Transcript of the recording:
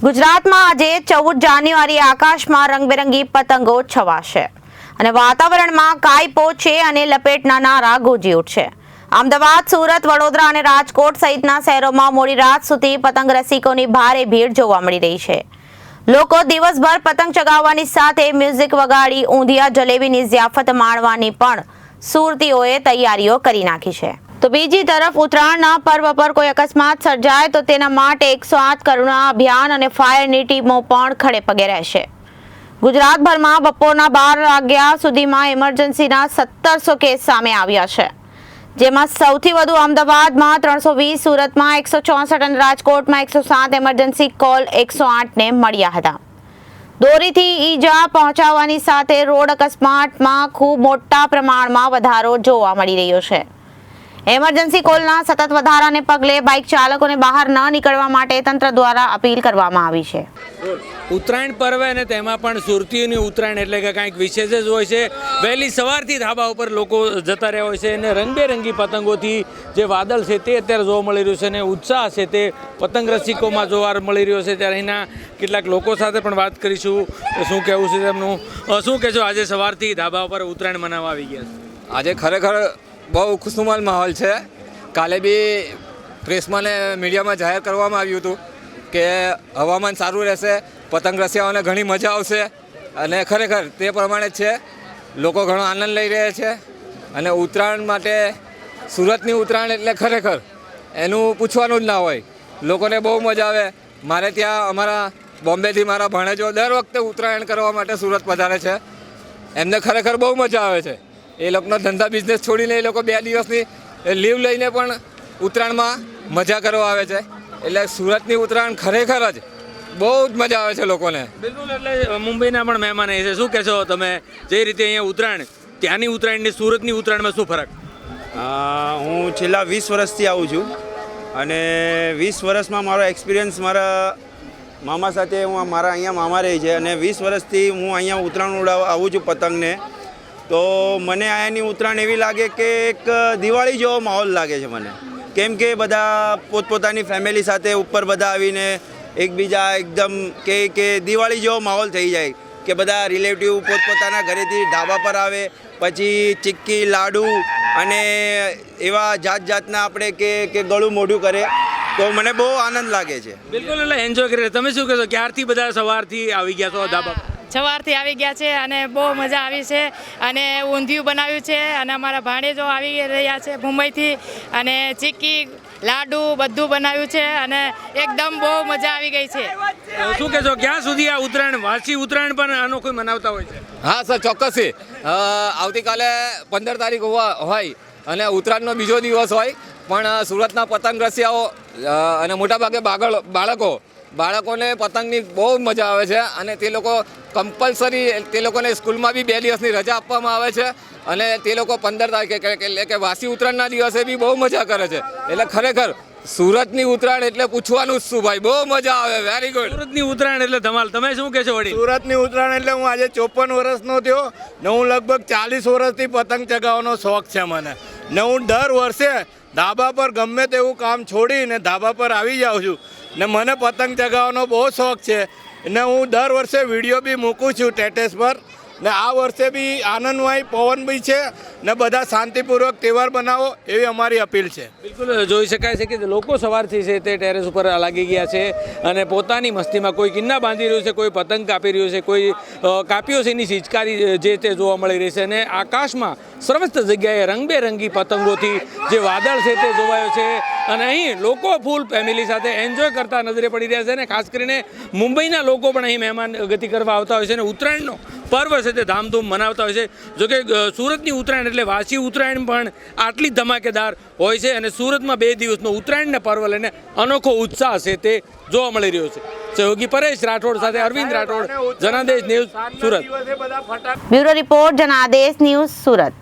ગુજરાતમાં આજે 14 જાન્યુઆરીએ આકાશમાં રંગબેરંગી પતંગો છવાશે અને વાતાવરણમાં કાયપો છે અને લપેટના નારા ગુંજી ઉઠશે। અમદાવાદ, સુરત, વડોદરા અને રાજકોટ સહિતના શહેરોમાં મોડી રાત સુધી પતંગ રસિકોની ભારે ભીડ જોવા મળી રહી છે। લોકો દિવસભર પતંગ ચગાવવાની સાથે મ્યુઝિક વગાડી ઊંધિયા જલેબીની ઝિયાફત માણવાની પણ સુરતીઓએ તૈયારીઓ કરી નાખી છે। તો બીજી તરફ ઉત્તરાયણના પર્વ પર કોઈ અકસ્માત સર્જાય તો તેના માટે 108 કરુણા અભિયાન અને ફાયરની ટીમો પણ ખડે પગે રહેશે। ગુજરાતભરમાં બપોરના 12 વાગ્યા સુધીમાં ઇમરજન્સીના 1700 કેસ સામે આવ્યા છે, જેમાં સૌથી વધુ અમદાવાદમાં 320, સુરતમાં 164 અને રાજકોટમાં 107 ઇમરજન્સી કોલ 108ને મળ્યા હતા। દોરીથી ઈજા પહોંચાડવાની સાથે રોડ અકસ્માતમાં ખૂબ મોટા પ્રમાણમાં વધારો જોવા મળી રહ્યો છે। ઇમરજન્સી કોલના સતત વધારાને પગલે બાઇક ચાલકોને બહાર ન નીકળવા માટે તંત્ર દ્વારા અપીલ કરવામાં આવી છે। ઉત્તરાયણ પર્વ અને તેમાં પણ સુરતીઓની ઉત્તરાયણ એટલે કે કંઈક વિશેષ જ હોય છે। વહેલી સવારથી ધાબા ઉપર લોકો જતા રહ્યા હોય છે અને રંગબેરંગી પતંગોથી જે વાદળ છે તે અત્યારે જોવા મળી રહ્યું છે અને ઉત્સાહ છે તે પતંગ રસિકોમાં જોવા મળી રહ્યો છે। ત્યારે અહીંના કેટલાક લોકો સાથે પણ વાત કરીશું, શું કહેવું છે તેમનું। શું કહેશો, આજે સવારથી ધાબા ઉપર ઉત્તરાયણ મનાવવા આવી ગયા છે? આજે ખરેખર બહુ ખુશનુમાલ માહોલ છે। કાલે બી પ્રેસમાં ને મીડિયામાં જાહેર કરવામાં આવ્યું હતું કે હવામાન સારું રહેશે, પતંગ રસિયાઓને ઘણી મજા આવશે અને ખરેખર તે પ્રમાણે જ છે। લોકો ઘણો આનંદ લઈ રહ્યા છે અને ઉત્તરાયણ માટે સુરતની ઉત્તરાયણ એટલે ખરેખર એનું પૂછવાનું જ ના હોય, લોકોને બહુ મજા આવે। મારે ત્યાં અમારા બોમ્બેથી મારા ભાણેજો દર વખતે ઉત્તરાયણ કરવા માટે સુરત પધારે છે, એમને ખરેખર બહુ મજા આવે છે। એ લોકોનો ધંધા બિઝનેસ છોડીને એ લોકો 2 દિવસની લીવ લઈને પણ ઉત્તરાયણમાં મજા કરવા આવે છે। એટલે સુરતની ઉત્તરાયણ ખરેખર જ બહુ જ મજા આવે છે લોકોને। બિલકુલ, એટલે મુંબઈના પણ મહેમાન અહીં છે, શું કહેશો તમે? જે રીતે અહીંયા ઉત્તરાયણ, ત્યાંની ઉત્તરાયણની સુરતની ઉત્તરાયણમાં શું ફરક? હું છેલ્લા 20 વર્ષથી આવું છું અને 20 વર્ષમાં મારો એક્સપિરિયન્સ મારા મામા સાથે, હું મારા અહીંયા મામા રહે છે અને 20 વર્ષથી હું અહીંયા ઉત્તરાયણ ઉડાવવા આવું છું પતંગને। તો મને અહીંયાની ઉત્તરાયણ એવી લાગે કે એક દિવાળી જેવો માહોલ લાગે છે મને, કેમ કે બધા પોતપોતાની ફેમિલી સાથે ઉપર બધા આવીને એકબીજા એકદમ કે દિવાળી જેવો માહોલ થઈ જાય કે બધા રિલેટિવ પોતપોતાના ઘરેથી ધાબા પર આવે, પછી ચીક્કી, લાડુ અને એવા જાતના આપણે કે ગળું મોઢું કરે, તો મને બહુ આનંદ લાગે છે। બિલકુલ, એટલે એન્જોય કરી તમે શું કહેશો, ક્યારથી બધા સવારથી આવી ગયા છો ધાબા પર? સવારથી આવી ગયા છે અને બહુ મજા આવી છે અને ઊંધિયું બનાવ્યું છે અને અમારા ભાણેજો આવી રહ્યા છે મુંબઈથી અને ચીક્કી, લાડુ બધું બનાવ્યું છે અને એકદમ બહુ મજા આવી ગઈ છે। શું કહેશો, ક્યાં સુધી આ ઉત્તરાયણ, વાર્ષિક ઉત્તરાયણ પણ આનો કોઈ મનાવતા હોય છે? હા સર, ચોક્કસથી। આવતીકાલે 15 તારીખ હોય અને ઉત્તરાયણનો બીજો દિવસ હોય, પણ સુરતના પતંગ રસિયાઓ અને મોટાભાગે બાળકોને પતંગની બહુ મજા આવે છે અને તે લોકો કમ્પલસરી તે લોકોને સ્કૂલમાં બી 2 દિવસની રજા આપવામાં આવે છે અને તે લોકો 15 તારીખે એટલે કે વાસી ઉત્તરાયણના દિવસે બી બહુ મજા કરે છે। એટલે ખરેખર સુરતની ઉત્તરાયણ એટલે પૂછવાનું જ શું ભાઈ, બહુ મજા આવે। Very good. સુરતની ઉત્તરાયણ એટલે ધમાલ। તમે શું કહેશો વડીલ? સુરતની ઉત્તરાયણ એટલે હું આજે 54 વર્ષનો થયો ને હું લગભગ 40 વર્ષથી પતંગ ચગાવવાનો શોખ છે મને ને હું દર વર્ષે ધાબા પર ગમે તેવું કામ છોડીને ધાબા પર આવી જાઉં છું ને મને પતંગ ચગાવવાનો બહુ શોખ છે ને હું દર વર્ષે વિડીયો બી મૂકું છું સ્ટેટસ પર ને આ વર્ષે બી આનંદમય પવન બી છે ને બધા શાંતિપૂર્વક તહેવાર બનાવો એવી અમારી અપીલ છે। બિલકુલ, જોઈ શકાય છે કે લોકો સવારથી છે તે ટેરેસ ઉપર લાગી ગયા છે અને પોતાની મસ્તીમાં કોઈ કિન્ના બાંધી રહ્યું છે, કોઈ પતંગ કાપી રહ્યું છે, કોઈ કાપ્યો છે એની સિચકારી જે તે જોવા મળી રહી છે અને આકાશમાં સર્વસ્ત જગ્યાએ રંગબેરંગી પતંગોથી જે વાદળ છે તે જોવાયો છે અને અહીં લોકો ફૂલ ફેમિલી સાથે એન્જોય કરતા નજરે પડી રહ્યા છે અને ખાસ કરીને મુંબઈના લોકો પણ અહીં મહેમાન ગતિ કરવા આવતા હોય છે અને ઉત્તરાયણનો પર્વ છે તે ધામધૂમ મનાવતા હોય છે। જોકે સુરતની ઉત્તરાયણ એટલે વાસી ઉત્તરાયણ પણ આટલી ધમાકેદાર હોય છે અને સુરતમાં 2 દિવસનો ઉત્તરાયણના પર્વ લઈને અનોખો ઉત્સાહ છે તે જોવા મળી રહ્યો છે। સહયોગી પરેશ રાઠોડ સાથે Arvind Rathod, Janadesh news, Surat. Bureau report, Janadesh news, Surat.